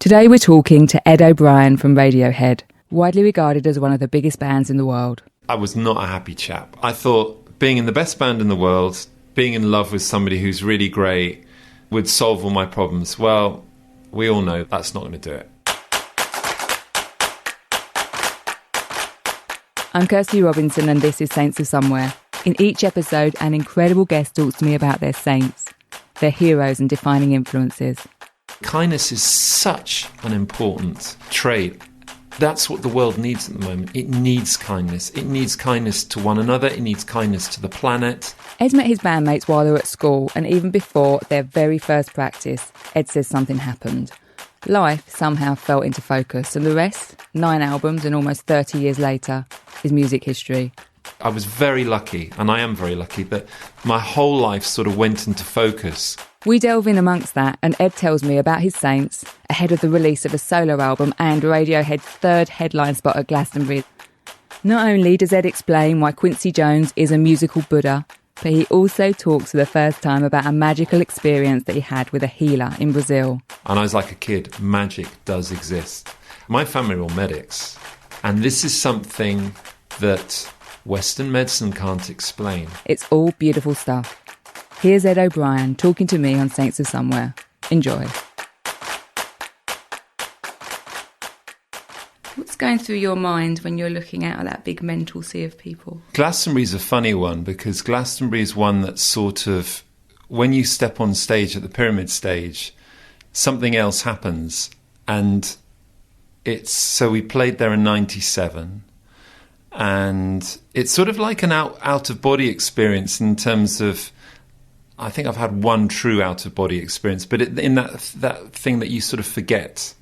Today we're talking to Ed O'Brien from Radiohead, widely regarded as one of the biggest bands in the world. I was not a happy chap. I thought being in the best band in the world, being in love with somebody who's really great, would solve all my problems. Well, we all know that's not going to do it. I'm Kirsty Robinson and this is Saints of Somewhere. In each episode, an incredible guest talks to me about their saints, their heroes and defining influences. Kindness is such an important trait. That's what the world needs at the moment. It needs kindness. It needs kindness to one another. It needs kindness to the planet. Ed met his bandmates while they were at school, and even before their very first practice, Ed says something happened. Life somehow fell into focus, and the rest, 9 albums and almost 30 years later, is music history. I was very lucky, and I am very lucky, that my whole life sort of went into focus. We delve in amongst that, and Ed tells me about his saints ahead of the release of a solo album and Radiohead's third headline spot at Glastonbury. Not only does Ed explain why Quincy Jones is a musical Buddha, but he also talks for the first time about a magical experience that he had with a healer in Brazil. And I was like a kid, magic does exist. My family are all medics, and this is something that Western medicine can't explain. It's all beautiful stuff. Here's Ed O'Brien talking to me on Saints of Somewhere. Enjoy. What's going through your mind when you're looking out at that big mental sea of people? Glastonbury's a funny one, because Glastonbury is one that sort of, when you step on stage at the Pyramid stage, something else happens. And so we played there in 97. And it's sort of like an out-of-body experience in terms of, I think I've had one true out-of-body experience, but in that thing that you sort of forget.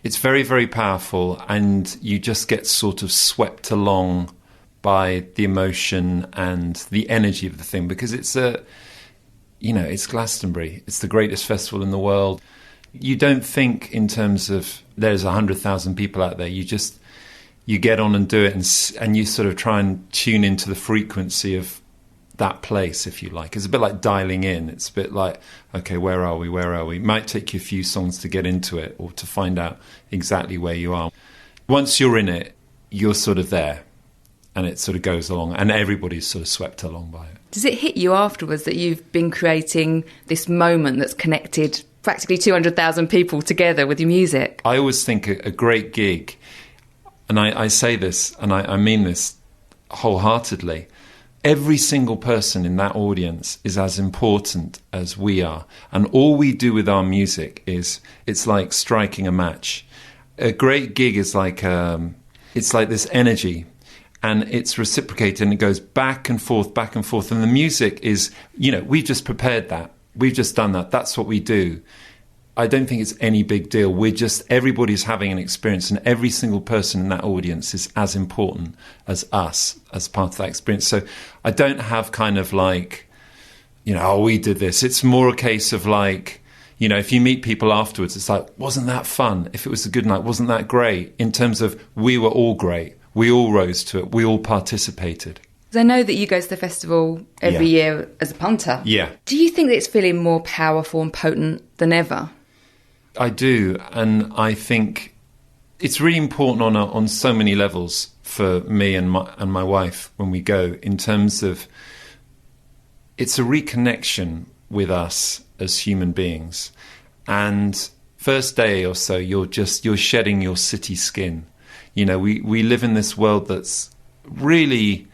It's very, very powerful, and you just get sort of swept along by the emotion and the energy of the thing, because it's Glastonbury. It's the greatest festival in the world. You don't think in terms of there's 100,000 people out there. You get on and do it, and you sort of try and tune into the frequency of that place, if you like. It's a bit like dialing in. It's a bit like, okay, where are we? It might take you a few songs to get into it or to find out exactly where you are. Once you're in it, you're sort of there, and it sort of goes along, and everybody's sort of swept along by it. Does it hit you afterwards that you've been creating this moment that's connected practically 200,000 people together with your music? I always think a great gig, and I say this, and I mean this wholeheartedly, every single person in that audience is as important as we are. And all we do with our music it's like striking a match. A great gig is like, it's like this energy, and it's reciprocated, and it goes back and forth. And the music is, we've just prepared that. We've just done that. That's what we do. I don't think it's any big deal. Everybody's having an experience, and every single person in that audience is as important as us as part of that experience. So I don't have kind of like, we did this. It's more a case of like, if you meet people afterwards, it's like, wasn't that fun? If it was a good night, wasn't that great? In terms of, we were all great. We all rose to it. We all participated. I know that you go to the festival every year as a punter. Yeah. Do you think that it's feeling more powerful and potent than ever? I do, and I think it's really important on so many levels for me and my wife when we go, in terms of it's a reconnection with us as human beings. And first day or so, you're shedding your city skin. We live in this world that's really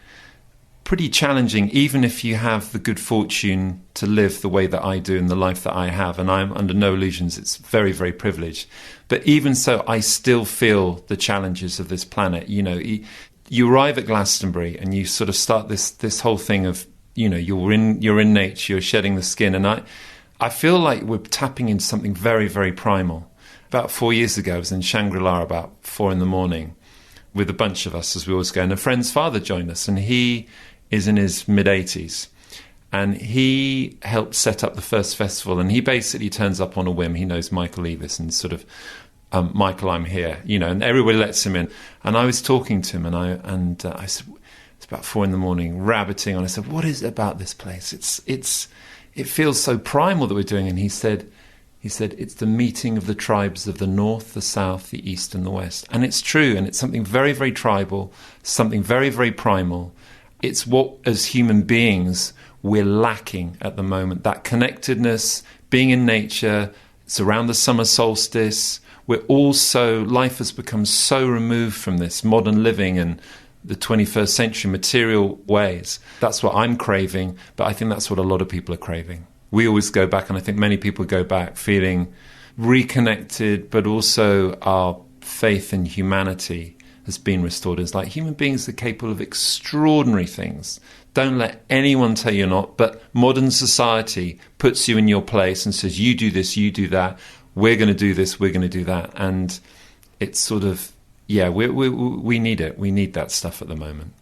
pretty challenging, even if you have the good fortune to live the way that I do and the life that I have, and I'm under no illusions, it's very, very privileged. But even so, I still feel the challenges of this planet. You arrive at Glastonbury and you sort of start this whole thing of, you're in nature, you're shedding the skin, and I feel like we're tapping into something very, very primal. About 4 years ago, I was in Shangri-La about 4 a.m. with a bunch of us, as we always go, and a friend's father joined us, and he is in his mid-80s, and he helped set up the first festival, and he basically turns up on a whim. He knows Michael Eavis, and sort of, Michael, I'm here, and everybody lets him in. And I was talking to him, and I said, it's about 4 a.m, rabbiting, and I said, what is it about this place? It feels so primal that we're doing. And he said, He said, it's the meeting of the tribes of the north, the south, the east and the west. And it's true, and it's something very, very tribal, something very, very primal. It's what, as human beings, we're lacking at the moment. That connectedness, being in nature, it's around the summer solstice. Life has become so removed from this modern living and the 21st century material ways. That's what I'm craving, but I think that's what a lot of people are craving. We always go back, and I think many people go back feeling reconnected, but also our faith in humanity has been restored. It's like human beings are capable of extraordinary things. Don't let anyone tell you not, but modern society puts you in your place and says, you do this, you do that, we're going to do this, we're going to do that. And it's sort of, we need it. We need that stuff at the moment.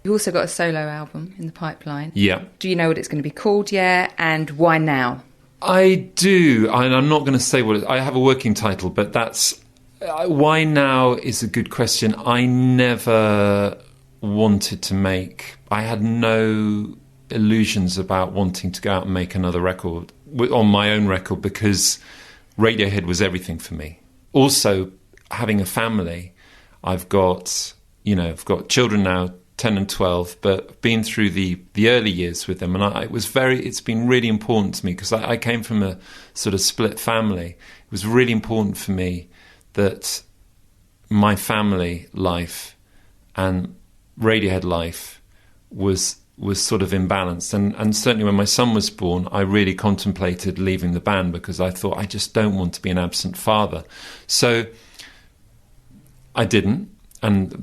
You've also got a solo album in the pipeline. Yeah. Do you know what it's going to be called yet, and why now? I do, and I'm not going to say I have a working title, but that's... why now is a good question. I never wanted to make... I had no illusions about wanting to go out and make another record, on my own record, because Radiohead was everything for me. Also, having a family, I've got children now, 10 and 12, but been through the early years with them, and it's been really important to me, because I came from a sort of split family. It was really important for me that my family life and Radiohead life was sort of imbalanced, and certainly when my son was born, I really contemplated leaving the band, because I thought, I just don't want to be an absent father. So I didn't. And,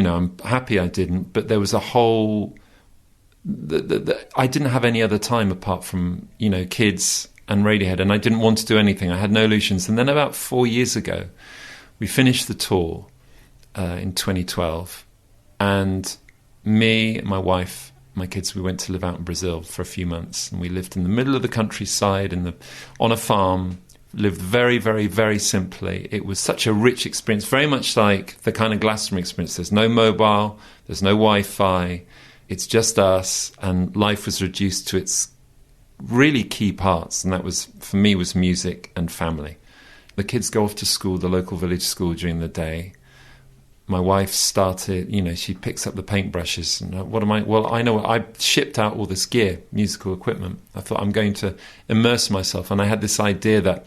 I'm happy I didn't, but there was a whole... I didn't have any other time apart from, kids and Radiohead, and I didn't want to do anything. I had no illusions. And then about 4 years ago, we finished the tour in 2012, and me, my wife, my kids, we went to live out in Brazil for a few months, and we lived in the middle of the countryside on a farm, lived very, very, very simply. It was such a rich experience, very much like the kind of Glastonbury experience. There's no mobile, there's no Wi-Fi, it's just us, and life was reduced to its really key parts, and that was, for me, was music and family. The kids go off to school, the local village school, during the day. My wife started, she picks up the paintbrushes, and I shipped out all this gear, musical equipment. I thought, I'm going to immerse myself, and I had this idea that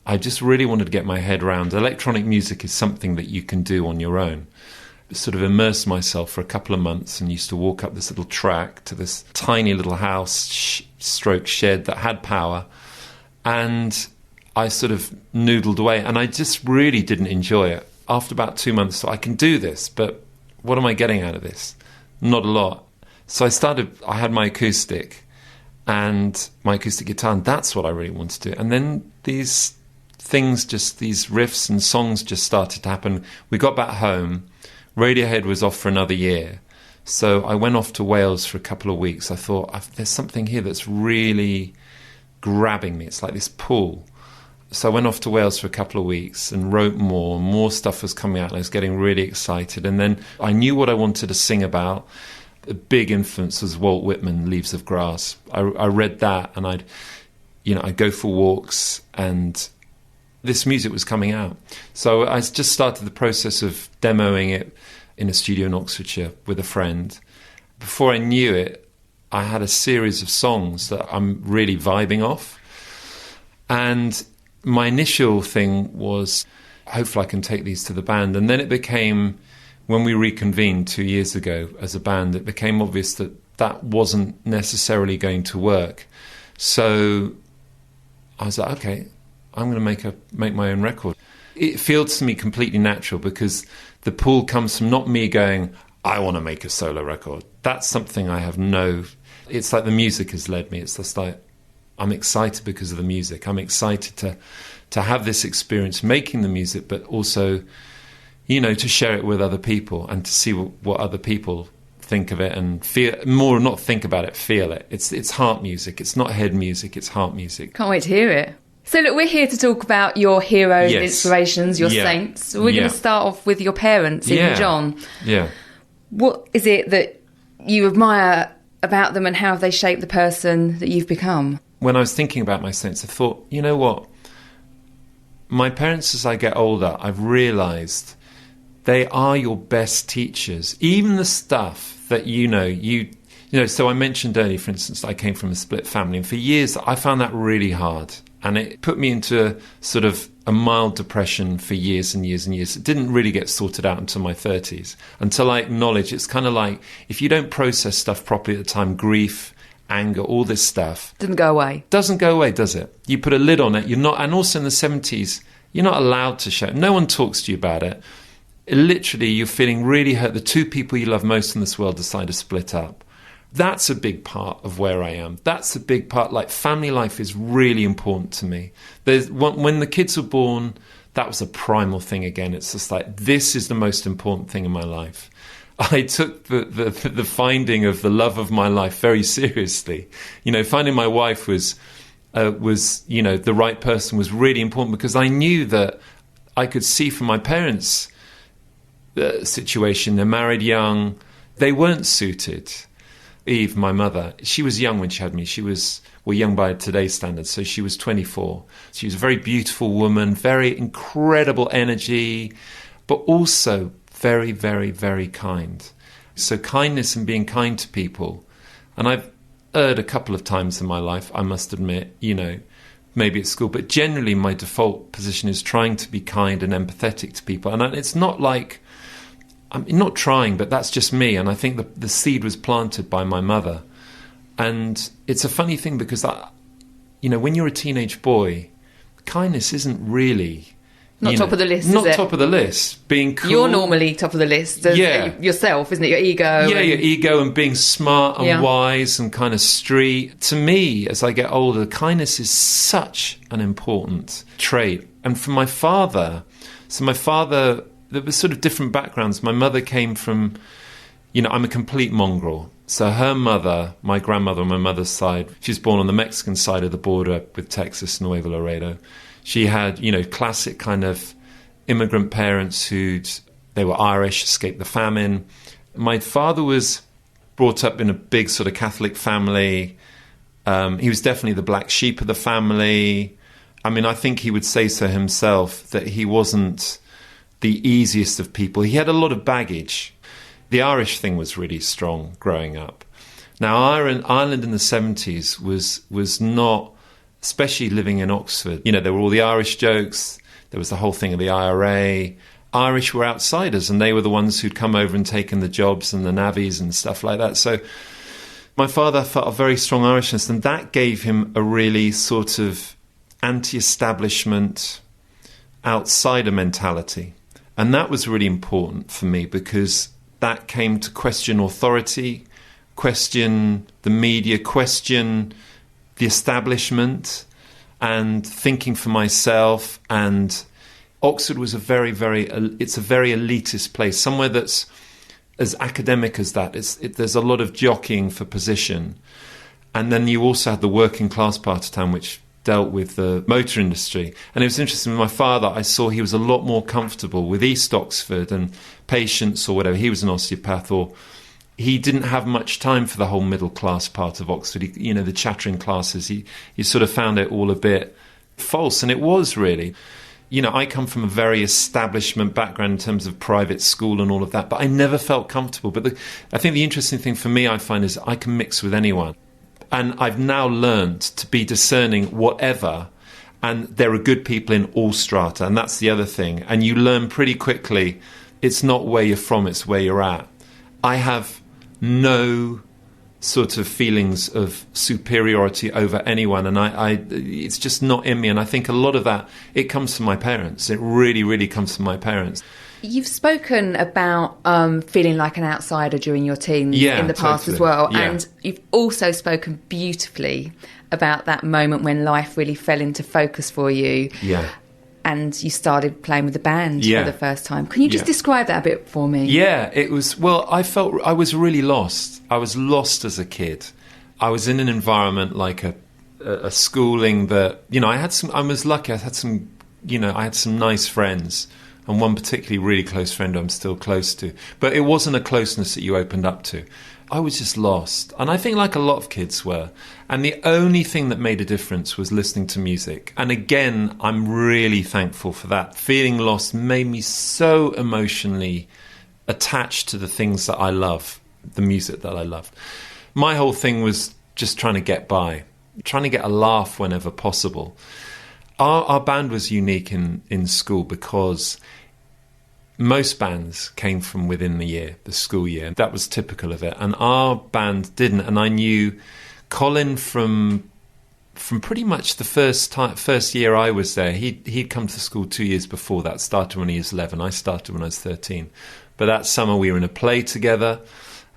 I just really wanted to get my head around. Electronic music is something that you can do on your own. Sort of immerse myself for a couple of months, and used to walk up this little track to this tiny little house stroke shed that had power, and I sort of noodled away, and I just really didn't enjoy it. After about 2 months, I can do this, but what am I getting out of this? Not a lot. So I had my acoustic and my acoustic guitar, and that's what I really wanted to do. And then these riffs and songs just started to happen. We got back home. Radiohead was off for another year. So I went off to Wales for a couple of weeks. I thought, there's something here that's really grabbing me. It's like this pull. So I went off to Wales for a couple of weeks and wrote more stuff was coming out, and I was getting really excited. And then I knew what I wanted to sing about. A big influence was Walt Whitman, Leaves of Grass. I read that, and I'd go for walks, and this music was coming out. So I just started the process of demoing it in a studio in Oxfordshire with a friend. Before I knew it, I had a series of songs that I'm really vibing off. And my initial thing was, hopefully I can take these to the band. And then it became, when we reconvened 2 years ago as a band, it became obvious that that wasn't necessarily going to work. So I was like, okay, I'm going to make my own record. It feels to me completely natural, because the pull comes from not me going, I want to make a solo record. That's something I have it's like the music has led me. It's just like, I'm excited because of the music. I'm excited to have this experience making the music, but also, to share it with other people and to see what other people think of it and feel more, not think about it, feel it. It's heart music. It's not head music. It's heart music. Can't wait to hear it. So look, we're here to talk about your heroes, inspirations, your saints. So we're going to start off with your parents, Ian and John. Yeah. What is it that you admire about them, and how have they shaped the person that you've become? When I was thinking about my saints, I thought, you know what? my parents, as I get older, I've realised they are your best teachers. Even the stuff that so I mentioned earlier, for instance, I came from a split family, and for years I found that really hard. And it put me into sort of a mild depression for years and years and years. It didn't really get sorted out until my 30s, until I acknowledged it's kind of like if you don't process stuff properly at the time, grief, anger, all this stuff. Doesn't go away. Doesn't go away, does it? You put a lid on it. You're not, and also in the 70s, you're not allowed to show. No one talks to you about it. Literally, you're feeling really hurt. The two people you love most in this world decide to split up. That's a big part of where I am. That's a big part. Like, family life is really important to me. When the kids were born, that was a primal thing again. It's just like, this is the most important thing in my life. I took the finding of the love of my life very seriously. Finding my wife was the right person was really important, because I knew that I could see from my parents' situation. They're married young. They weren't suited. Eve, my mother, she was young when she had me. She was, young by today's standards, so she was 24. She was a very beautiful woman, very incredible energy, but also very, very, very kind. So kindness and being kind to people. And I've erred a couple of times in my life, I must admit, maybe at school, but generally my default position is trying to be kind and empathetic to people. And it's not like, I'm not trying, but that's just me. And I think the seed was planted by my mother. And it's a funny thing, because when you're a teenage boy, kindness isn't really... Not top of the list, not is it? Top of the list. Being cool. You're normally top of the list yourself, isn't it? Your ego. Yeah, your ego and being smart and wise and kind of street. To me, as I get older, kindness is such an important trait. And for my father, there were sort of different backgrounds. My mother came from, I'm a complete mongrel. So her mother, my grandmother on my mother's side, she was born on the Mexican side of the border with Texas, Nuevo Laredo. She had, classic kind of immigrant parents they were Irish, escaped the famine. My father was brought up in a big sort of Catholic family. He was definitely the black sheep of the family. I mean, I think he would say so himself, that he wasn't the easiest of people. He had a lot of baggage. The Irish thing was really strong growing up. Now, Ireland in the 70s was not, especially living in Oxford. There were all the Irish jokes. There was the whole thing of the IRA. Irish were outsiders, and they were the ones who'd come over and taken the jobs and the navvies and stuff like that. So my father felt a very strong Irishness, and that gave him a really sort of anti-establishment, outsider mentality. And that was really important for me, because that came to question authority, question the media, question the establishment, and thinking for myself. And Oxford was it's a very elitist place, somewhere that's as academic as that. There's a lot of jockeying for position. And then you also had the working class part of town, which dealt with the motor industry. And it was interesting, with my father, I saw he was a lot more comfortable with East Oxford and patients or whatever. He was an osteopath, or he didn't have much time for the whole middle class part of Oxford. The chattering classes, he sort of found it all a bit false. And it was really, I come from a very establishment background in terms of private school and all of that, but I never felt comfortable. But I think the interesting thing for me, I find, is I can mix with anyone. And I've now learned to be discerning whatever, and there are good people in all strata, and that's the other thing. And you learn pretty quickly, it's not where you're from, it's where you're at. I have no sort of feelings of superiority over anyone, and it's just not in me. And I think a lot of that, it comes from my parents. It really, really comes from my parents. You've spoken about feeling like an outsider during your teens in the past as well. Yeah. And you've also spoken beautifully about that moment when life really fell into focus for you. Yeah. And you started playing with the band for the first time. Can you just describe that a bit for me? Yeah, it was, I felt I was really lost. I was lost as a kid. I was in an environment like a schooling that, I was lucky. I had some nice friends, and one particularly really close friend I'm still close to. But it wasn't a closeness that you opened up to. I was just lost. And I think like a lot of kids were. And the only thing that made a difference was listening to music. And again, I'm really thankful for that. Feeling lost made me so emotionally attached to the things that I love, the music that I loved. My whole thing was just trying to get by, trying to get a laugh whenever possible. Our band was unique in school because most bands came from within the school year. That was typical of it. And our band didn't. And I knew Colin from pretty much the first year I was there. He'd come to school 2 years before that, started when he was 11. I started when I was 13. But that summer we were in a play together,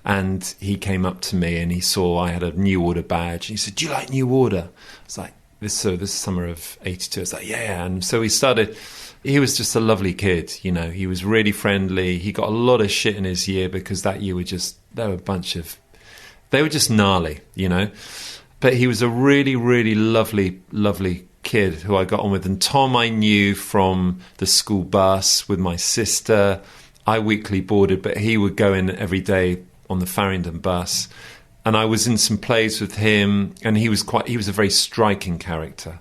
and he came up to me and he saw I had a New Order badge. And he said, "Do you like New Order?" I was like, this summer of 82. I was like, yeah. And so we started. He was just a lovely kid, you know. He was really friendly. He got a lot of shit in his year because that year they were just gnarly, you know. But he was a really, really lovely, lovely kid who I got on with. And Tom I knew from the school bus with my sister. I weekly boarded, but he would go in every day on the Farringdon bus. And I was in some plays with him, and he was a very striking character.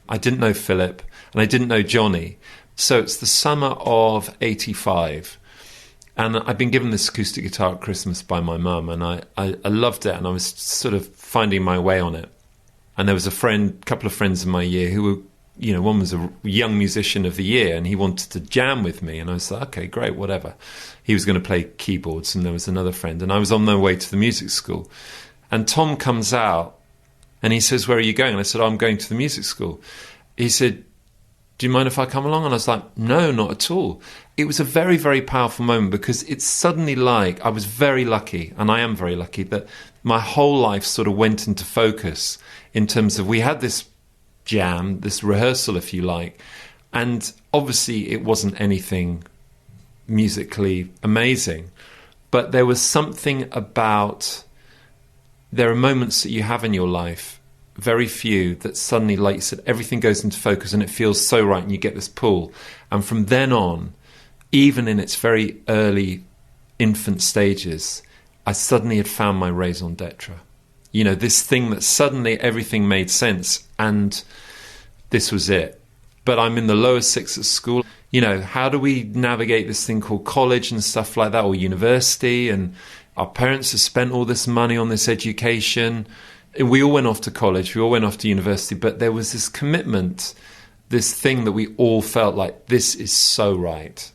I didn't know Philip, and I didn't know Johnny. So it's the summer of 85, and I'd been given this acoustic guitar at Christmas by my mum, and I loved it, and I was sort of finding my way on it. And there was a couple of friends in my year who were, you know, one was a young musician of the year, and he wanted to jam with me, and I was like, okay, great, whatever. He was going to play keyboards, and there was another friend, and I was on my way to the music school. And Tom comes out, and he says, "Where are you going?" And I said, "I'm going to the music school." He said, "Do you mind if I come along?" And I was like, "No, not at all." It was a very, very powerful moment because it's suddenly like I was very lucky, and I am very lucky, that my whole life sort of went into focus in terms of we had this jam, this rehearsal, if you like, and obviously it wasn't anything musically amazing, but there was something about, there are moments that you have in your life, very few, that suddenly, like you said, everything goes into focus and it feels so right and you get this pull. And from then on, even in its very early infant stages, I suddenly had found my raison d'etre. You know, this thing that suddenly everything made sense, and this was it. But I'm in the lower six at school. You know, how do we navigate this thing called college and stuff like that, or university? And our parents have spent all this money on this education. We all went off to college, we all went off to university, but there was this commitment, this thing that we all felt like, this is so right.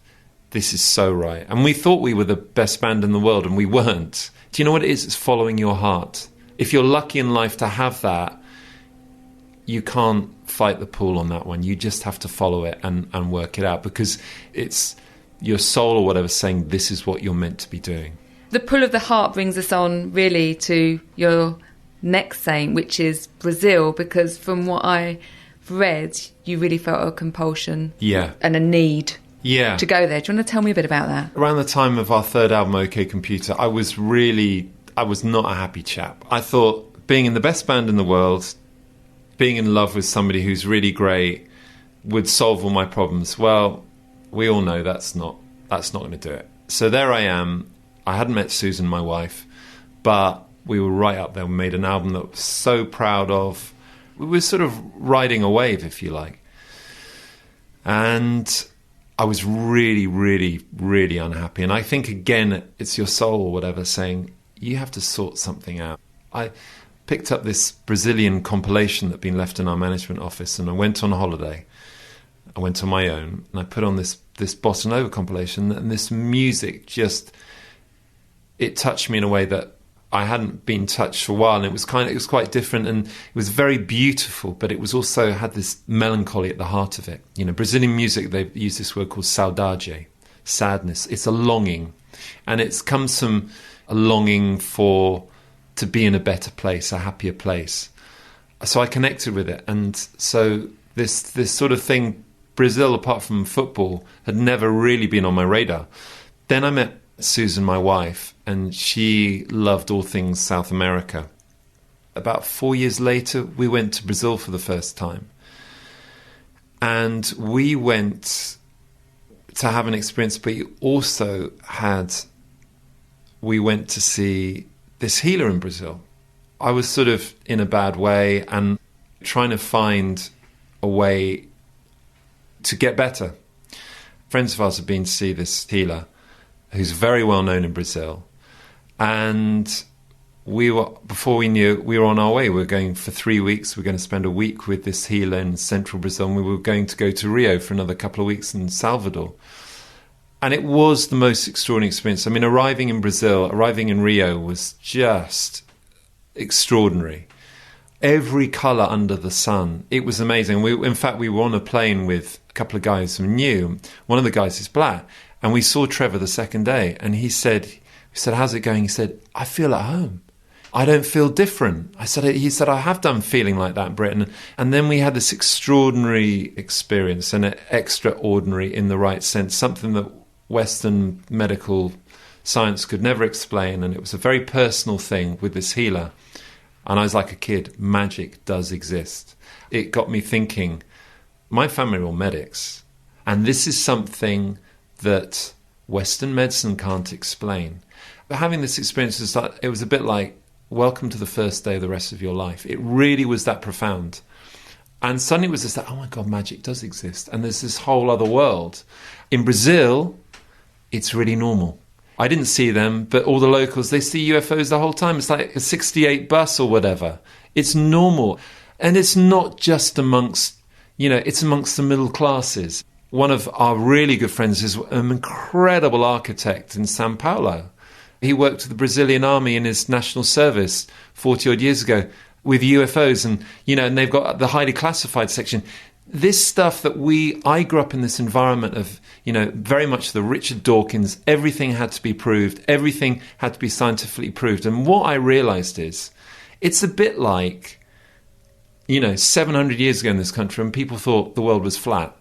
This is so right. And we thought we were the best band in the world, and we weren't. Do you know what it is? It's following your heart. If you're lucky in life to have that, you can't fight the pull on that one. You just have to follow it and work it out, because it's your soul or whatever saying this is what you're meant to be doing. The pull of the heart brings us on really to your next saint, which is Brazil, because from what I read, you really felt a compulsion and a need to go there. Do you want to tell me a bit about that? Around the time of our third album, OK Computer, I was not a happy chap. I thought being in the best band in the world, being in love with somebody who's really great would solve all my problems. Well, we all know that's not going to do it. So there I am. I hadn't met Susan, my wife, but we were right up there. We made an album that I was so proud of. We were sort of riding a wave, if you like. And I was really, really, really unhappy. And I think, again, it's your soul or whatever saying, you have to sort something out. I picked up this Brazilian compilation that had been left in our management office, and I went on holiday. I went on my own, and I put on this Bossa Nova compilation, and this music just, it touched me in a way that I hadn't been touched for a while, and it was quite different, and it was very beautiful, but it was also had this melancholy at the heart of it. You know, Brazilian music, they use this word called saudade, sadness. It's a longing, and it comes from a longing to be in a better place, a happier place. So I connected with it, and so this sort of thing, Brazil, apart from football, had never really been on my radar. Then I met Susan, my wife, and she loved all things South America. About 4 years later, we went to Brazil for the first time. And we went to have an experience, but we went to see this healer in Brazil. I was sort of in a bad way and trying to find a way to get better. Friends of ours have been to see this healer who's very well known in Brazil. And before we knew it, we were on our way. We were going for 3 weeks. We were going to spend a week with this healer in central Brazil. And we were going to go to Rio for another couple of weeks in Salvador. And it was the most extraordinary experience. I mean, arriving in Rio was just extraordinary. Every colour under the sun. It was amazing. In fact, we were on a plane with a couple of guys who knew. One of the guys is black. And we saw Trevor the second day. And he said, how's it going? He said, I feel at home. I don't feel different. He said, I have done feeling like that in Britain. And then we had this extraordinary experience, and extraordinary in the right sense, something that Western medical science could never explain. And it was a very personal thing with this healer. And I was like a kid, magic does exist. It got me thinking, my family are all medics. And this is something that Western medicine can't explain. But having this experience, it was a bit like, welcome to the first day of the rest of your life. It really was that profound. And suddenly it was just like, oh my God, magic does exist. And there's this whole other world. In Brazil, it's really normal. I didn't see them, but all the locals, they see UFOs the whole time. It's like a 68 bus or whatever. It's normal. And it's not just amongst, it's amongst the middle classes. One of our really good friends is an incredible architect in Sao Paulo. He worked with the Brazilian army in his national service 40-odd years ago with UFOs, and and they've got the highly classified section. This stuff that I grew up in this environment of, very much the Richard Dawkins, everything had to be proved, everything had to be scientifically proved. And what I realised is, it's a bit like, 700 years ago in this country when people thought the world was flat.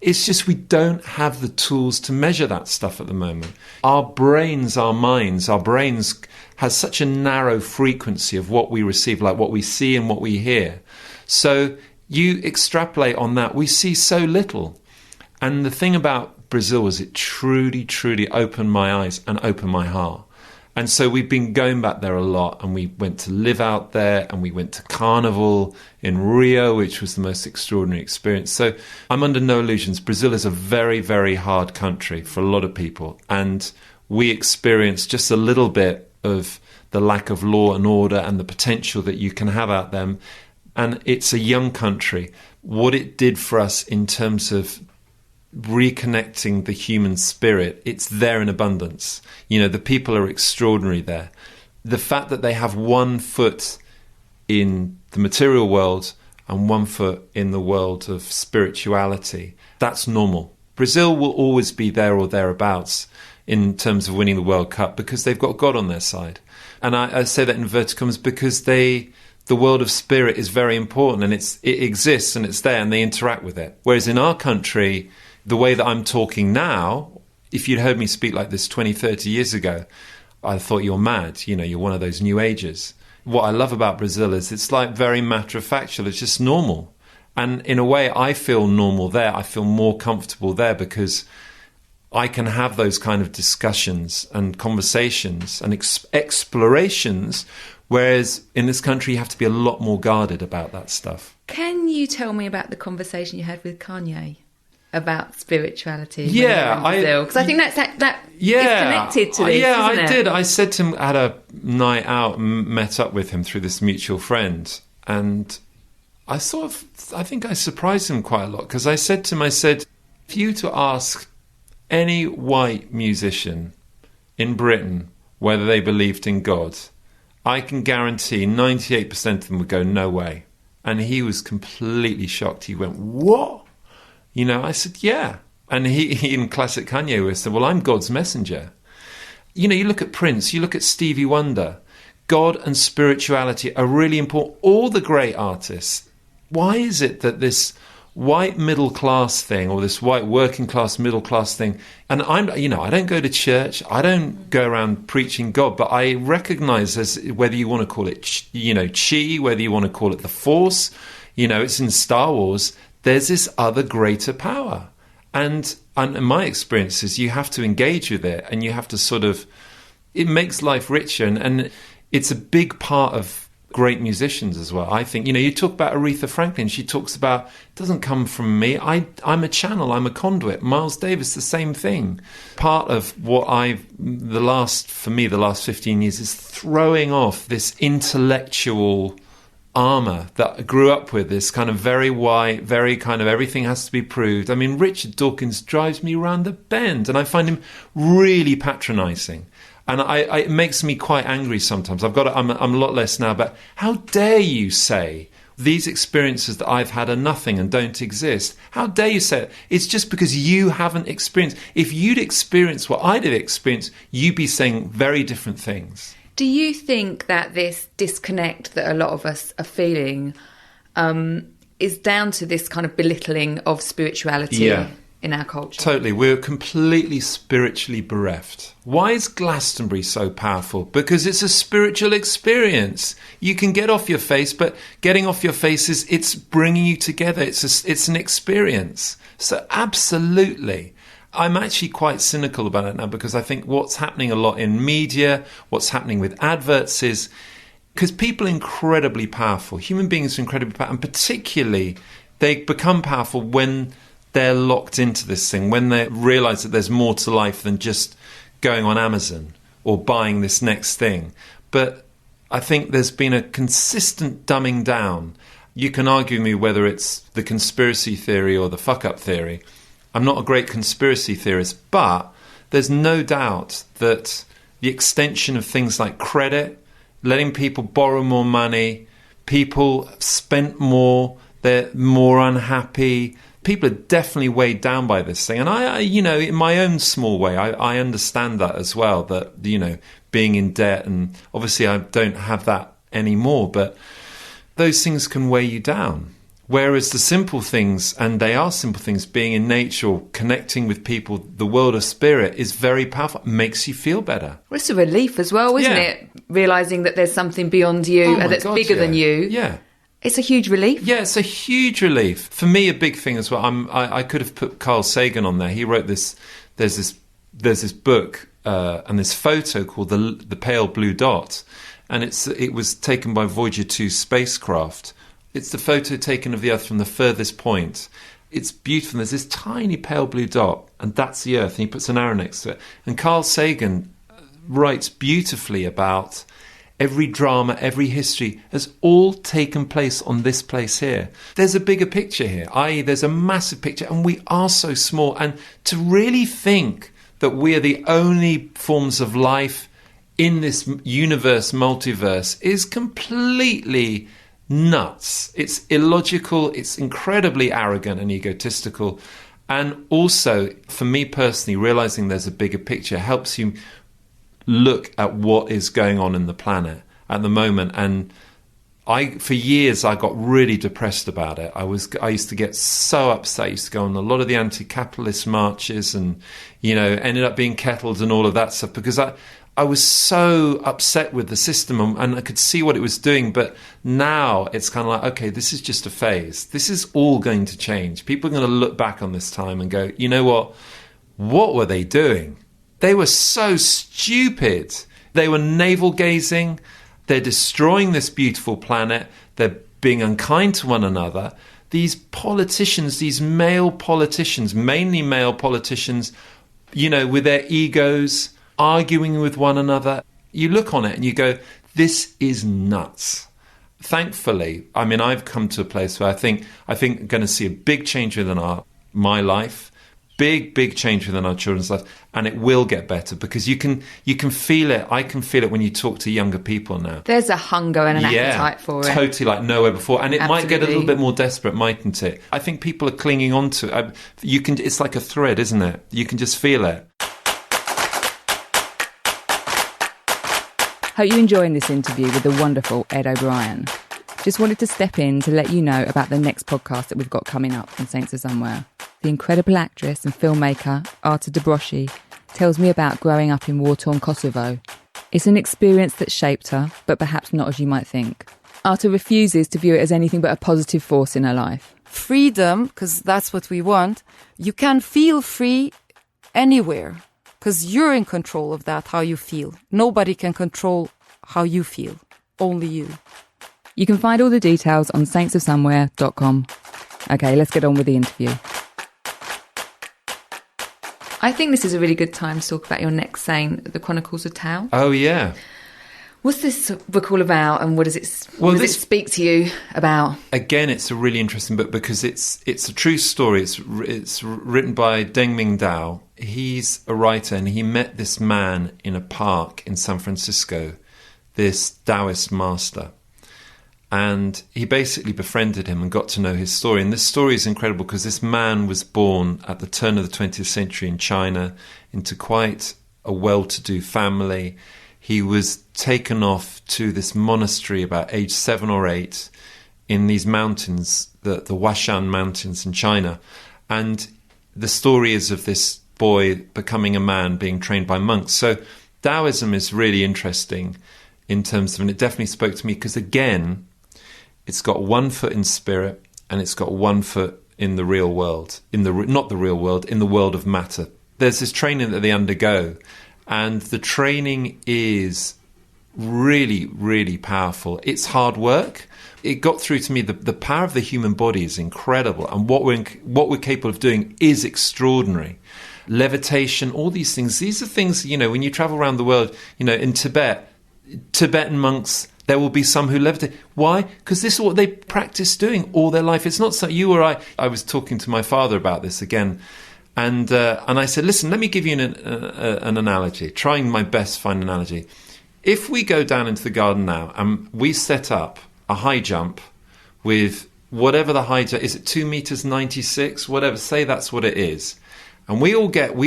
It's just we don't have the tools to measure that stuff at the moment. Our brains has such a narrow frequency of what we receive, like what we see and what we hear. So you extrapolate on that, we see so little. And the thing about Brazil was it truly, truly opened my eyes and opened my heart. And so we've been going back there a lot, and we went to live out there, and we went to Carnival in Rio, which was the most extraordinary experience. So I'm under no illusions. Brazil is a very, very hard country for a lot of people. And we experienced just a little bit of the lack of law and order and the potential that you can have out there. And it's a young country. What it did for us in terms of reconnecting the human spirit, it's there in abundance. The people are extraordinary there. The fact that they have 1 foot in the material world and 1 foot in the world of spirituality, that's normal. Brazil will always be there or thereabouts in terms of winning the World Cup because they've got God on their side. And I say that in inverted commas because the world of spirit is very important, and it exists and it's there, and they interact with it. Whereas in our country, the way that I'm talking now, if you'd heard me speak like this 20, 30 years ago, I thought you're mad. You're one of those new agers. What I love about Brazil is it's like very matter of factual. It's just normal. And in a way, I feel normal there. I feel more comfortable there because I can have those kind of discussions and conversations and explorations, whereas in this country, you have to be a lot more guarded about that stuff. Can you tell me about the conversation you had with Kanye about spirituality? Yeah, because I think that is connected to this. Yeah, isn't I it? did. I said to him, had a night out, met up with him through this mutual friend, and I think I surprised him quite a lot because I said to him, if you were to ask any white musician in Britain whether they believed in God, I can guarantee 98% of them would go, no way. And he was completely shocked. He went, what? I said, yeah. And he in classic Kanye way said, well, I'm God's messenger. You look at Prince, you look at Stevie Wonder. God and spirituality are really important. All the great artists. Why is it that this white middle class thing, or this white working class middle class thing, and I don't go to church, I don't go around preaching God, but I recognize, as whether you want to call it chi, whether you want to call it the Force, it's in Star Wars, there's this other greater power. And in my experience is you have to engage with it, and you have to it makes life richer. And it's a big part of great musicians as well. I think, you talk about Aretha Franklin. She talks about, it doesn't come from me. I'm a channel. I'm a conduit. Miles Davis, the same thing. Part of what the last 15 years is throwing off this intellectual armour that I grew up with, this kind of very white, very kind of everything has to be proved. I mean, Richard Dawkins drives me round the bend, and I find him really patronising. And it makes me quite angry sometimes. I'm a lot less now, but how dare you say these experiences that I've had are nothing and don't exist? How dare you say it? It's just because you haven't experienced. If you'd experienced what I did experience, you'd be saying very different things. Do you think that this disconnect that a lot of us are feeling is down to this kind of belittling of spirituality in our culture? Totally. We're completely spiritually bereft. Why is Glastonbury so powerful? Because it's a spiritual experience. You can get off your face, but getting off your face it's bringing you together. It's an experience. So absolutely. I'm actually quite cynical about it now, because I think what's happening a lot in media, what's happening with adverts is, because people are incredibly powerful. Human beings are incredibly powerful, and particularly they become powerful when they're locked into this thing, when they realise that there's more to life than just going on Amazon or buying this next thing. But I think there's been a consistent dumbing down. You can argue with me whether it's the conspiracy theory or the fuck-up theory. I'm not a great conspiracy theorist, but there's no doubt that the extension of things like credit, letting people borrow more money, people spent more, they're more unhappy. People are definitely weighed down by this thing. And I in my own small way, I understand that as well, that, being in debt, and obviously I don't have that anymore, but those things can weigh you down. Whereas the simple things, and they are simple things, being in nature or connecting with people, the world of spirit is very powerful, makes you feel better. Well, it's a relief as well, isn't it? Realising that there's something beyond you that's bigger than you. Yeah. It's a huge relief. Yeah, it's a huge relief. For me, a big thing as well, I could have put Carl Sagan on there. He wrote this, there's this book and this photo called The Pale Blue Dot. And it was taken by Voyager 2 spacecraft. It's the photo taken of the Earth from the furthest point. It's beautiful. There's this tiny pale blue dot, and that's the Earth. And he puts an arrow next to it. And Carl Sagan writes beautifully about every drama, every history has all taken place on this place here. There's a bigger picture here, i.e. there's a massive picture, and we are so small. And to really think that we are the only forms of life in this universe, multiverse, is completely nuts. It's illogical, it's incredibly arrogant and egotistical. And also, for me personally, realising there's a bigger picture helps you look at what is going on in the planet at the moment. And for years I got really depressed about it. I used to get so upset. I used to go on a lot of the anti-capitalist marches and ended up being kettled and all of that stuff, because I was so upset with the system and I could see what it was doing. But now it's kind of like, okay, this is just a phase. This is all going to change. People are going to look back on this time and go, you know what? What were they doing? They were so stupid. They were navel-gazing. They're destroying this beautiful planet. They're being unkind to one another. These politicians, these male politicians, mainly male politicians, with their egos, arguing with one another. You look on it and you go, this is nuts. Thankfully, I've come to a place where I think I'm going to see a big change within my life, big change within our children's lives, and it will get better, because you can feel it. I can feel it when you talk to younger people now. There's a hunger and an appetite for it. Totally, like nowhere before. And it Absolutely. Might get a little bit more desperate, mightn't it? I think people are clinging on to it. It's like a thread, isn't it? You can just feel it. Hope you're enjoying this interview with the wonderful Ed O'Brien. Just wanted to step in to let you know about the next podcast that we've got coming up on Saints of Somewhere. The incredible actress and filmmaker Arta Dobroshi tells me about growing up in war-torn Kosovo. It's an experience that shaped her, but perhaps not as you might think. Arta refuses to view it as anything but a positive force in her life. Freedom, because that's what we want. You can feel free anywhere, because you're in control of that, how you feel. Nobody can control how you feel. Only you. You can find all the details on saintsofsomewhere.com. Okay, let's get on with the interview. I think this is a really good time to talk about your next saint, the Chronicles of Tao. Oh, yeah. What's this book all about, and what does it speak to you about? Again, it's a really interesting book because it's a true story. It's written by Deng Ming Dao. He's a writer, and he met this man in a park in San Francisco, this Daoist master. And he basically befriended him and got to know his story. And this story is incredible because this man was born at the turn of the 20th century in China into quite a well-to-do family. He was taken off to this monastery about age 7 or 8 in these mountains, the Huashan Mountains in China. And the story is of this boy becoming a man, being trained by monks. So Taoism is really interesting in terms of, and it definitely spoke to me because, again, it's got one foot in spirit and it's got one foot in the real world, not the real world, in the world of matter. There's this training that they undergo, and the training is really, really powerful. It's hard work. It got through to me. The power of the human body is incredible, and what we're capable of doing is extraordinary. Levitation, all these things. These are things, when you travel around the world, in Tibetan monks, there will be some who levitate. Why? Because this is what they practice doing all their life. It's not so you or I. I was talking to my father about this again, and I said, listen, let me give you an analogy, trying my best to find an analogy. If we go down into the garden now and we set up a high jump with whatever the high jump, is it 2 meters 96, whatever, say that's what it is. And we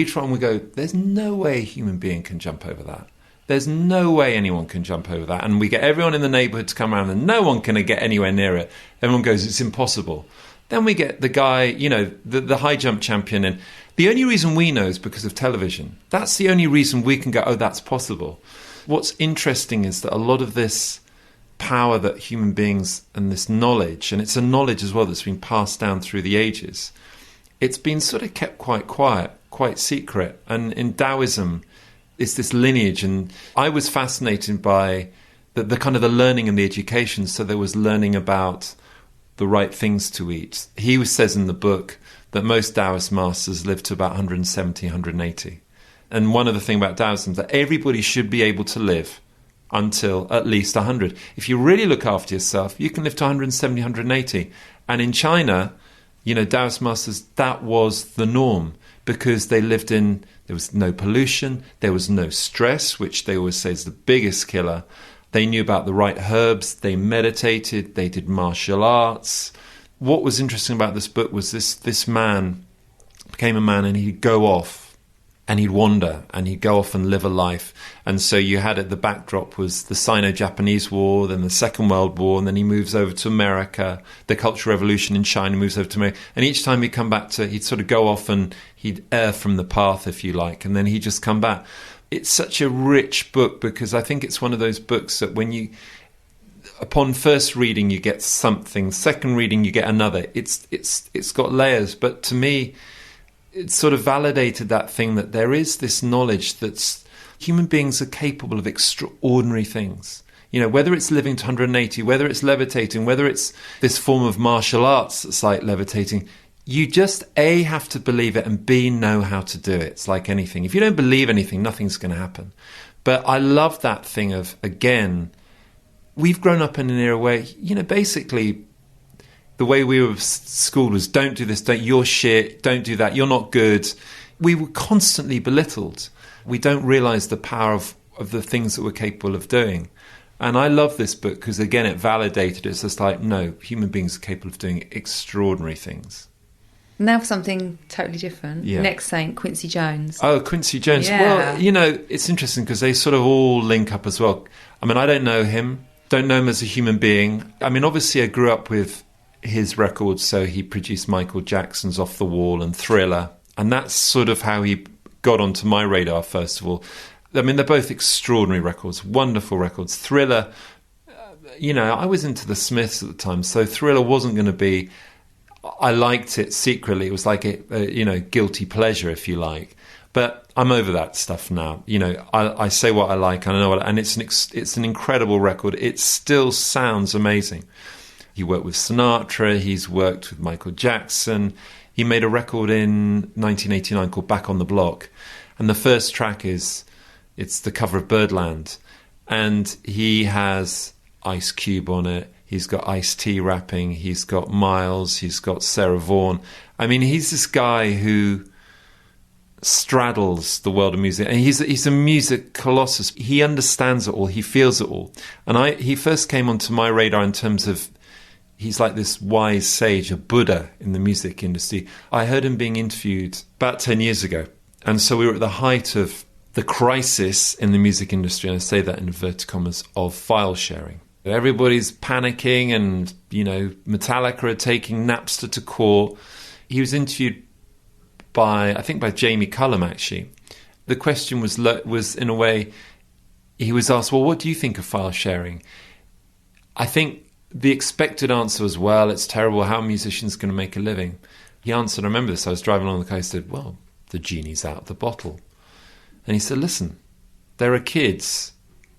try and we go, there's no way a human being can jump over that. There's no way anyone can jump over that. And we get everyone in the neighbourhood to come around and no one can get anywhere near it. Everyone goes, it's impossible. Then we get the guy, the high jump champion. And the only reason we know is because of television. That's the only reason we can go, oh, that's possible. What's interesting is that a lot of this power that human beings and this knowledge, and it's a knowledge as well that's been passed down through the ages, it's been sort of kept quite quiet, quite secret. And in Taoism, it's this lineage, and I was fascinated by the kind of the learning and the education. So there was learning about the right things to eat. He says in the book that most Taoist masters live to about 170, 180. And one of the things about Taoism is that everybody should be able to live until at least 100. If you really look after yourself, you can live to 170, 180. And in China, Taoist masters, that was the norm because they lived in, there was no pollution, there was no stress, which they always say is the biggest killer. They knew about the right herbs, they meditated, they did martial arts. What was interesting about this book was this man became a man and he'd go off and he'd wander and he'd go off and live a life. And so you had the backdrop was the Sino-Japanese War, then the Second World War, and then he moves over to America, the Cultural Revolution in China, moves over to America. And each time he'd come back he'd sort of go off and he'd err from the path, if you like, and then he'd just come back. It's such a rich book because I think it's one of those books that upon first reading you get something, second reading you get another. It's got layers, but to me, it sort of validated that thing that there is this knowledge that human beings are capable of extraordinary things. Whether it's living to 180, whether it's levitating, whether it's this form of martial arts that's like levitating, you just A, have to believe it, and B, know how to do it. It's like anything. If you don't believe anything, nothing's going to happen. But I love that thing of, again, we've grown up in an era where, basically the way we were schooled was don't do this, you're shit, don't do that, you're not good. We were constantly belittled. We don't realise the power of the things that we're capable of doing. And I love this book because, again, it validated it. It's just like, no, human beings are capable of doing extraordinary things. Now for something totally different. Yeah. Next saint, Quincy Jones. Oh, Quincy Jones. Yeah. Well, it's interesting because they sort of all link up as well. I mean, I don't know him as a human being. I mean, obviously I grew up with his records, so he produced Michael Jackson's Off the Wall and Thriller, and that's sort of how he got onto my radar, first of all. I mean, they're both extraordinary records, wonderful records. Thriller, I was into the Smiths at the time, so Thriller wasn't going to be... I liked it secretly. It was like a guilty pleasure, if you like. But I'm over that stuff now. You know, I say what I like, and I know what, and it's an incredible record. It still sounds amazing. He worked with Sinatra. He's worked with Michael Jackson. He made a record in 1989 called Back on the Block, and the first track it's the cover of Birdland, and he has Ice Cube on it. He's got Ice-T rapping. He's got Miles. He's got Sarah Vaughan. I mean, he's this guy who straddles the world of music, and he's a music colossus. He understands it all. He feels it all. And he first came onto my radar in terms of he's like this wise sage, a Buddha in the music industry. I heard him being interviewed about 10 years ago, and so we were at the height of the crisis in the music industry, and I say that in inverted commas, of file sharing. Everybody's panicking, and, you know, Metallica are taking Napster to court. He was interviewed by Jamie Cullum, actually. The question was in a way, he was asked, well, what do you think of file sharing? I think the expected answer was, well, it's terrible. How are musicians going to make a living? He answered, I remember this, I was driving along the coast, I said, well, the genie's out of the bottle. And he said, listen, there are kids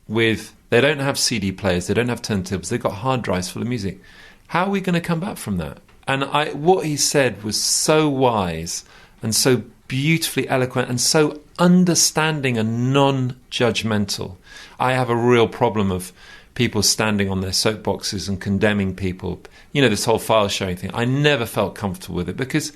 they don't have CD players, they don't have turntables, they've got hard drives full of music. How are we going to come back from that? And what he said was so wise and so beautifully eloquent and so understanding and non-judgmental. I have a real problem of people standing on their soapboxes and condemning people. You know, this whole file sharing thing. I never felt comfortable with it because,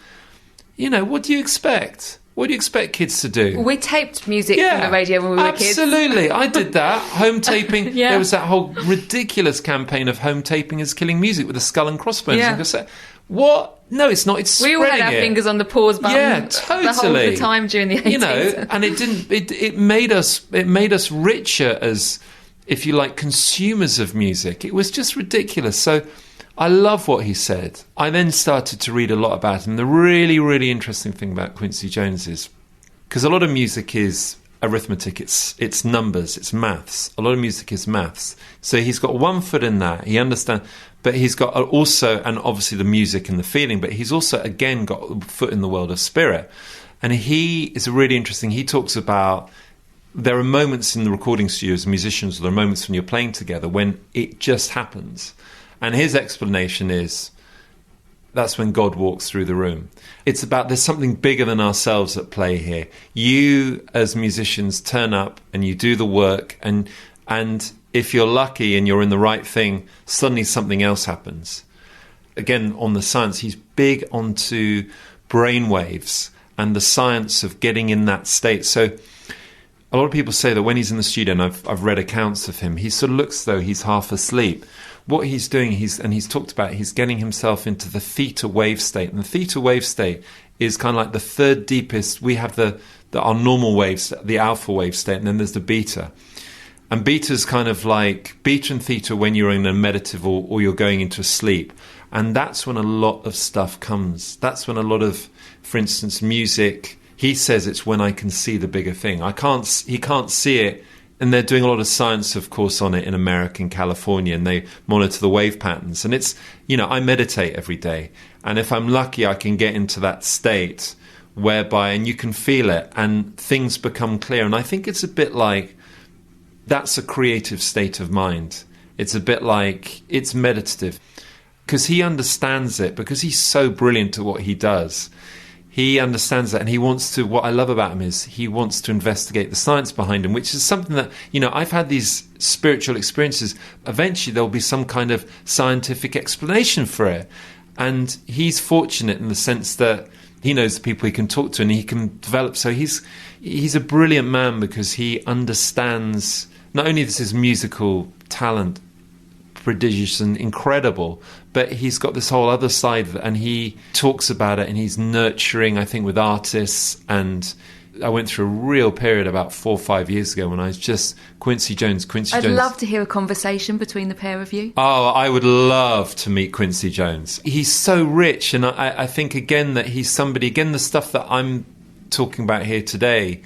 you know, what do you expect? What do you expect kids to do? We taped music from the radio when we were kids. Absolutely. I did that. Home taping. Yeah. There was that whole ridiculous campaign of home taping is killing music with a skull and crossbones. Yeah. And I said, what? No, it's not. It's we all had our fingers on the pause button. Yeah, totally. The whole of the time during the 80s. You know, and it made us richer as, if you like, consumers of music. It was just ridiculous. So I love what he said. I then started to read a lot about him. The really, really interesting thing about Quincy Jones is, because a lot of music is arithmetic, it's numbers, it's maths. A lot of music is maths. So he's got one foot in that. He understands, but he's got also, and obviously the music and the feeling, but he's also, again, got a foot in the world of spirit. And he is really interesting. He talks about there are moments in the recording studio as musicians, there are moments when you're playing together when it just happens. And his explanation is that's when God walks through the room. It's about there's something bigger than ourselves at play here. You, as musicians, turn up and you do the work, and if you're lucky and you're in the right thing, suddenly something else happens. Again, on the science, he's big onto brainwaves and the science of getting in that state. So a lot of people say that when he's in the studio, and I've read accounts of him, he sort of looks as though he's half asleep. What he's doing, he's talked about, he's getting himself into the theta wave state. And the theta wave state is kind of like the third deepest. We have our normal waves, the alpha wave state, and then there's the beta. And beta is kind of like beta and theta when you're in a meditative or you're going into sleep. And that's when a lot of stuff comes. That's when a lot of, for instance, music, he says it's when I can see the bigger thing. He can't see it. And they're doing a lot of science, of course, on it in America and California, and they monitor the wave patterns. And it's, you know, I meditate every day. And if I'm lucky, I can get into that state whereby, and you can feel it, and things become clear. And I think it's a bit like, that's a creative state of mind. It's a bit like, it's meditative. Because he understands it, because he's so brilliant at what he does. He understands that, and he wants to, what I love about him is he wants to investigate the science behind him, which is something that, you know, I've had these spiritual experiences. Eventually there'll be some kind of scientific explanation for it. And he's fortunate in the sense that he knows the people he can talk to and he can develop. So he's a brilliant man because he understands not only this is musical talent, prodigious and incredible, but he's got this whole other side of it, and he talks about it, and he's nurturing, I think, with artists. And I went through a real period about 4 or 5 years ago when I was just Quincy Jones. I'd love to hear a conversation between the pair of you. Oh, I would love to meet Quincy Jones. He's so rich, and I think, again, that he's somebody, again, the stuff that I'm talking about here today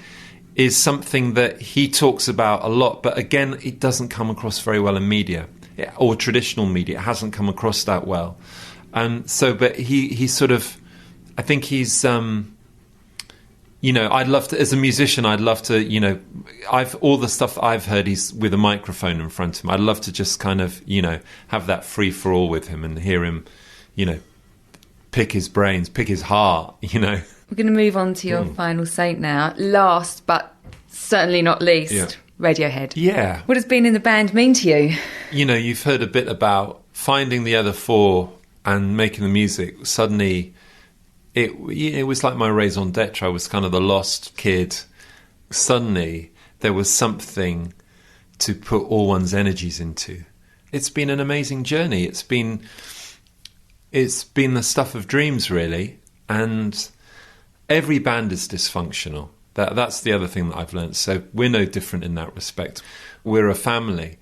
is something that he talks about a lot, but again, it doesn't come across very well in media. Or traditional media. It hasn't come across that well. But he sort of, I think he's, I'd love to, as a musician, I'd love to, all the stuff that I've heard, he's with a microphone in front of him. I'd love to just kind of, have that free for all with him and hear him, pick his brains, pick his heart, We're going to move on to your final saint now. Last, but certainly not least, Radiohead. Yeah. What has being in the band mean to you? You've heard a bit about finding the other four and making the music. Suddenly, it was like my raison d'etre. I was kind of the lost kid. Suddenly, there was something to put all one's energies into. It's been an amazing journey. It's been the stuff of dreams, really. And every band is dysfunctional. That's the other thing that I've learned. So we're no different in that respect. We're a family.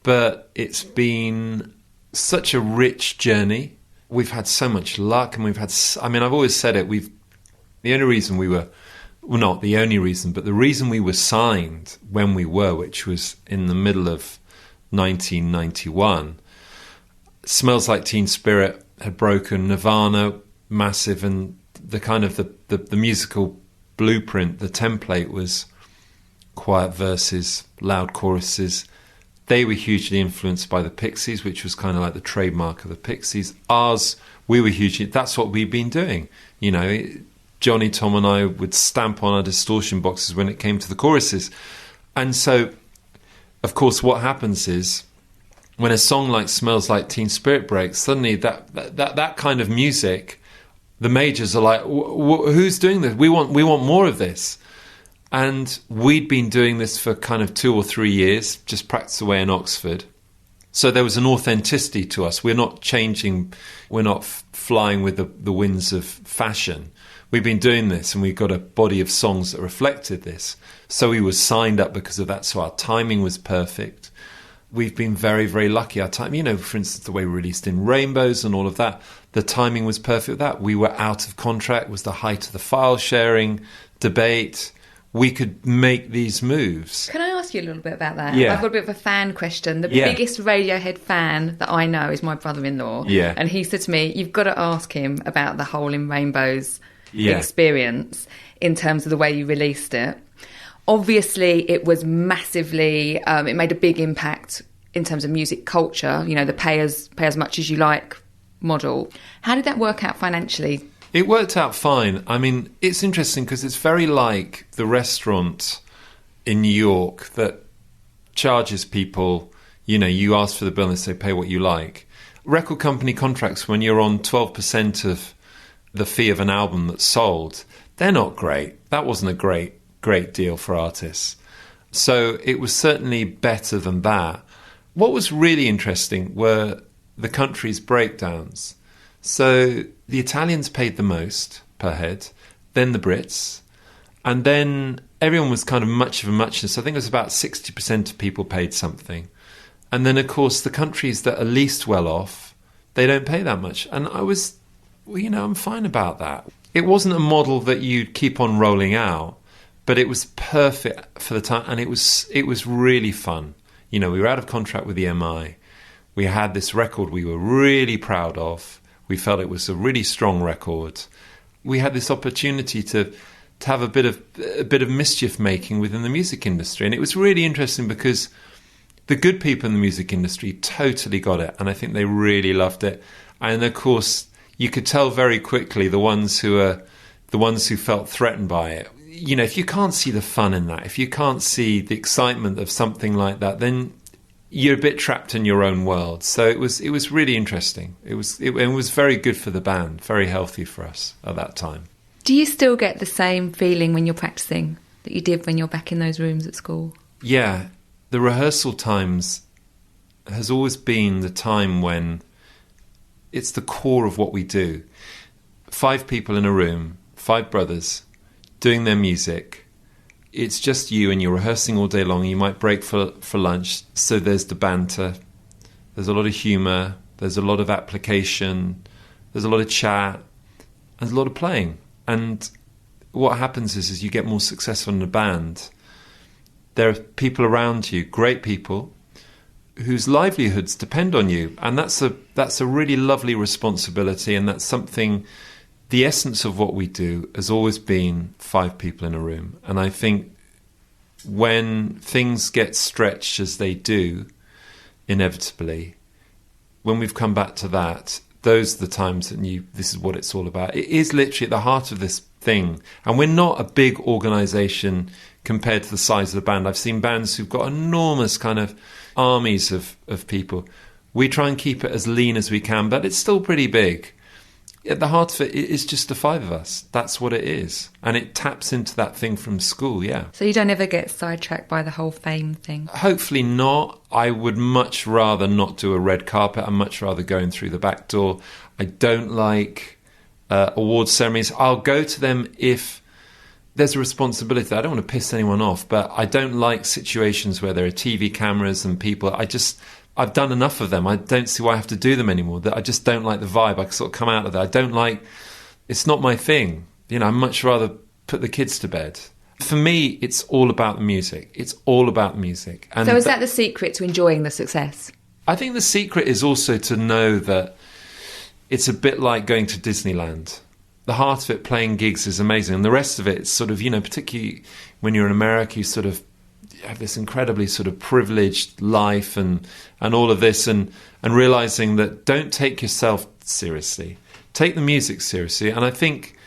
But it's been such a rich journey. We've had so much luck, and I've always said it, the only reason we were, well, not the only reason, but the reason we were signed when we were, which was in the middle of 1991, Smells Like Teen Spirit had broken, Nirvana, massive, and the kind of the musical blueprint, the template was quiet verses, loud choruses. They were hugely influenced by the Pixies, which was kind of like the trademark of the Pixies. We were hugely... That's what we've been doing. Johnny, Tom and I would stamp on our distortion boxes when it came to the choruses. And so, of course, what happens is when a song like Smells Like Teen Spirit breaks, suddenly that kind of music, the majors are like, who's doing this? We want more of this. And we'd been doing this for kind of 2 or 3 years, just practice away in Oxford. So there was an authenticity to us. We're not changing, we're not flying with the winds of fashion. We've been doing this, and we've got a body of songs that reflected this. So we were signed up because of that. So our timing was perfect. We've been very, very lucky. Our time, for instance, the way we released In Rainbows and all of that, the timing was perfect with that. We were out of contract, it was the height of the file sharing debate. We could make these moves. Can I ask you a little bit about that? Yeah. I've got a bit of a fan question. The biggest Radiohead fan that I know is my brother-in-law. Yeah. And he said to me, you've got to ask him about the whole In Rainbows experience in terms of the way you released it. Obviously, it was massively... it made a big impact in terms of music culture, the pay as much as you like model. How did that work out financially? It worked out fine. I mean, it's interesting because it's very like the restaurant in New York that charges people, you ask for the bill and they say, pay what you like. Record company contracts, when you're on 12% of the fee of an album that's sold, they're not great. That wasn't a great deal for artists. So it was certainly better than that. What was really interesting were the country's breakdowns. So the Italians paid the most per head, then the Brits, and then everyone was kind of much of a muchness. I think it was about 60% of people paid something. And then, of course, the countries that are least well off, they don't pay that much. And I was, I'm fine about that. It wasn't a model that you'd keep on rolling out, but it was perfect for the time, and it was really fun. We were out of contract with EMI. We had this record we were really proud of. We felt it was a really strong record. We had this opportunity to have a bit of mischief making within the music industry, and it was really interesting because the good people in the music industry totally got it, and I think they really loved it. And of course, you could tell very quickly the ones who felt threatened by it. If you can't see the fun in that, if you can't see the excitement of something like that, then you're a bit trapped in your own world. So it was really interesting. It was very good for the band, very healthy for us at that time. Do you still get the same feeling when you're practicing that you did when you're back in those rooms at school? Yeah, the rehearsal times has always been the time when it's the core of what we do. 5 people in a room, 5 brothers, doing their music. It's just you, and you're rehearsing all day long. You might break for lunch, so there's the banter, there's a lot of humour, there's a lot of application, there's a lot of chat, there's a lot of playing. And what happens is you get more successful in a band. There are people around you, great people, whose livelihoods depend on you, and that's a really lovely responsibility, and that's something the essence of what we do has always been 5 people in a room. And I think when things get stretched as they do, inevitably, when we've come back to that, those are the times that this is what it's all about. It is literally at the heart of this thing. And we're not a big organisation compared to the size of the band. I've seen bands who've got enormous kind of armies of people. We try and keep it as lean as we can, but it's still pretty big. At the heart of it, it's just the 5 of us. That's what it is. And it taps into that thing from school, yeah. So you don't ever get sidetracked by the whole fame thing? Hopefully not. I would much rather not do a red carpet. I'd much rather going through the back door. I don't like awards ceremonies. I'll go to them if there's a responsibility. I don't want to piss anyone off, but I don't like situations where there are TV cameras and people. I've done enough of them. I don't see why I have to do them anymore. I just don't like the vibe. I sort of come out of that. I don't like... It's not my thing. You know, I'd much rather put the kids to bed. For me, it's all about the music. It's all about music. And so is that the secret to enjoying the success? I think the secret is also to know that it's a bit like going to Disneyland. The heart of it, playing gigs, is amazing. And the rest of it, it's sort of, you know, particularly when you're in America, you sort of have this incredibly sort of privileged life and all of this, and realising that don't take yourself seriously. Take the music seriously. And I think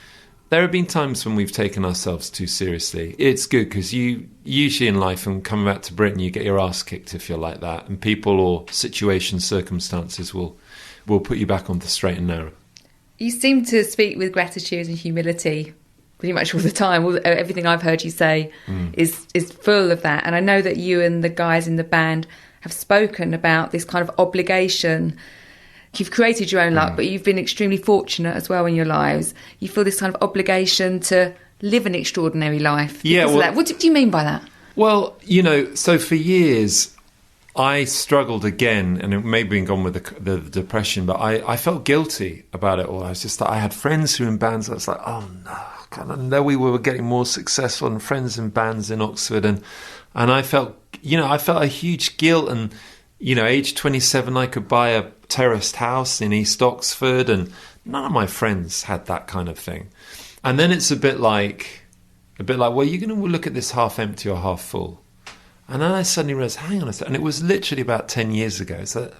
there have been times when we've taken ourselves too seriously. It's good because you usually in life, and coming back to Britain, you get your ass kicked if you're like that. And people or situations, circumstances will put you back on the straight and narrow. You seem to speak with gratitude and humility pretty much all the time. Everything I've heard you say is full of that. And I know that you and the guys in the band have spoken about this kind of obligation. You've created your own luck, but you've been extremely fortunate as well in your lives. You feel this kind of obligation to live an extraordinary life. Yeah. Well, what do you mean by that? Well, you know, so for years I struggled again, and it may have been gone with the depression, but I felt guilty about it all. I was just like, I had friends who were in bands. I was like, oh no. And there we were getting more successful, and friends in bands in Oxford, and I felt a huge guilt. And you know, age 27, I could buy a terraced house in East Oxford, and none of my friends had that kind of thing. And then it's a bit like, well, you're going to look at this half empty or half full. And then I suddenly realised, hang on a second. And it was literally about 10 years ago. So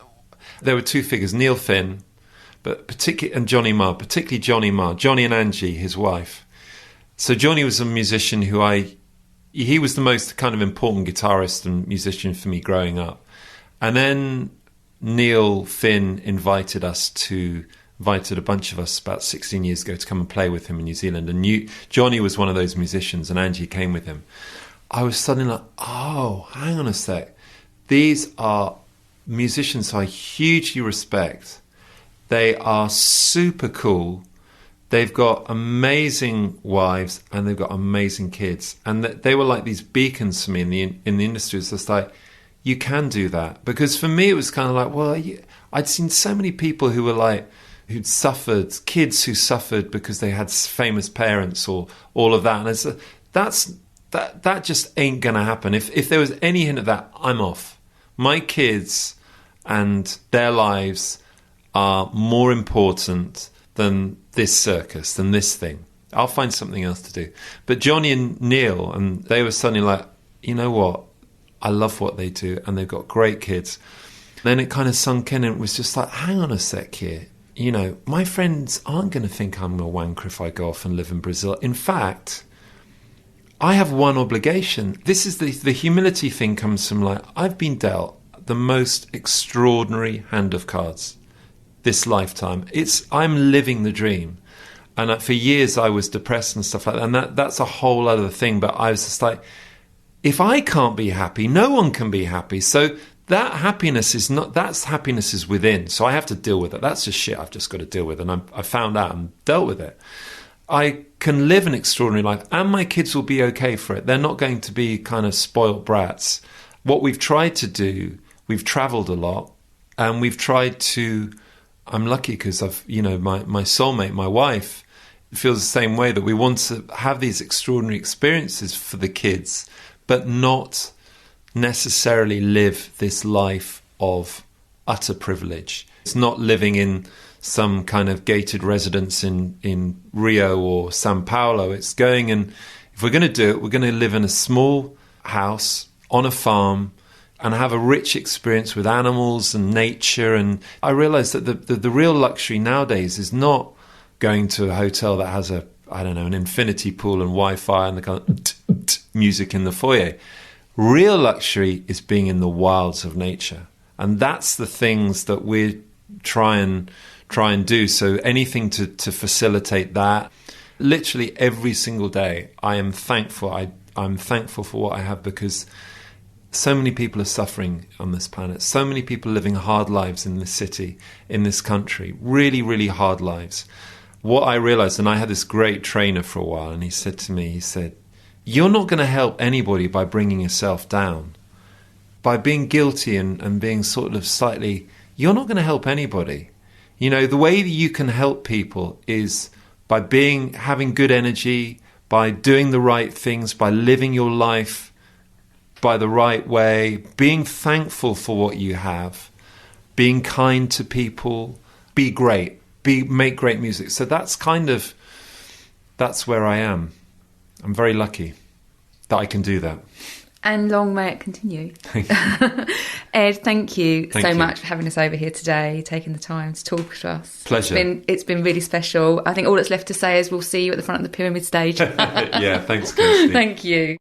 there were 2 figures, Neil Finn, and Johnny Marr, particularly Johnny Marr, Johnny and Angie, his wife. So Johnny was a musician he was the most kind of important guitarist and musician for me growing up. And then Neil Finn invited a bunch of us about 16 years ago to come and play with him in New Zealand. And Johnny was one of those musicians, and Angie came with him. I was suddenly like, oh, hang on a sec. These are musicians I hugely respect. They are super cool. They've got amazing wives and they've got amazing kids. And they were like these beacons for me in the industry. It's just like, you can do that. Because for me, it was kind of like, well, I'd seen so many people who were like, who'd suffered, kids who suffered because they had famous parents or all of that. And it's, that just ain't going to happen. If there was any hint of that, I'm off. My kids and their lives are more important than this circus, than this thing. I'll find something else to do. But Johnny and Neil, and they were suddenly like, you know what? I love what they do, and they've got great kids. Then it kind of sunk in, and it was just like, hang on a sec here. You know, my friends aren't going to think I'm a wanker if I go off and live in Brazil. In fact, I have one obligation. This is the humility thing comes from like, I've been dealt the most extraordinary hand of cards this lifetime. I'm living the dream. And for years I was depressed and stuff like that. And that's a whole other thing. But I was just like, if I can't be happy, no one can be happy. So that happiness happiness is within. So I have to deal with it. That's just shit I've just got to deal with. And I found out and dealt with it. I can live an extraordinary life, and my kids will be okay for it. They're not going to be kind of spoilt brats. What we've tried to do, we've travelled a lot, and we've tried to... I'm lucky because my soulmate, my wife, feels the same way, that we want to have these extraordinary experiences for the kids, but not necessarily live this life of utter privilege. It's not living in some kind of gated residence in Rio or Sao Paulo. It's going, and if we're going to do it, we're going to live in a small house on a farm and have a rich experience with animals and nature. And I realised that the real luxury nowadays is not going to a hotel that has an infinity pool and Wi-Fi and the kind of music in the foyer. Real luxury is being in the wilds of nature. And that's the things that we try and do. So anything to facilitate that. Literally every single day, I am thankful. I'm thankful for what I have, because so many people are suffering on this planet. So many people living hard lives in this city, in this country. Really, really hard lives. What I realised, and I had this great trainer for a while, and he said to me, you're not going to help anybody by bringing yourself down. By being guilty and being sort of slightly, you're not going to help anybody. You know, the way that you can help people is by having good energy, by doing the right things, by living your life by the right way, being thankful for what you have, being kind to people, be great, make great music. So that's where I am. I'm very lucky that I can do that. And long may it continue. Ed, thank you so much for having us over here today, taking the time to talk to us. Pleasure. It's been really special. I think all that's left to say is we'll see you at the front of the pyramid stage. Yeah, thanks, Kirsty. Thank you.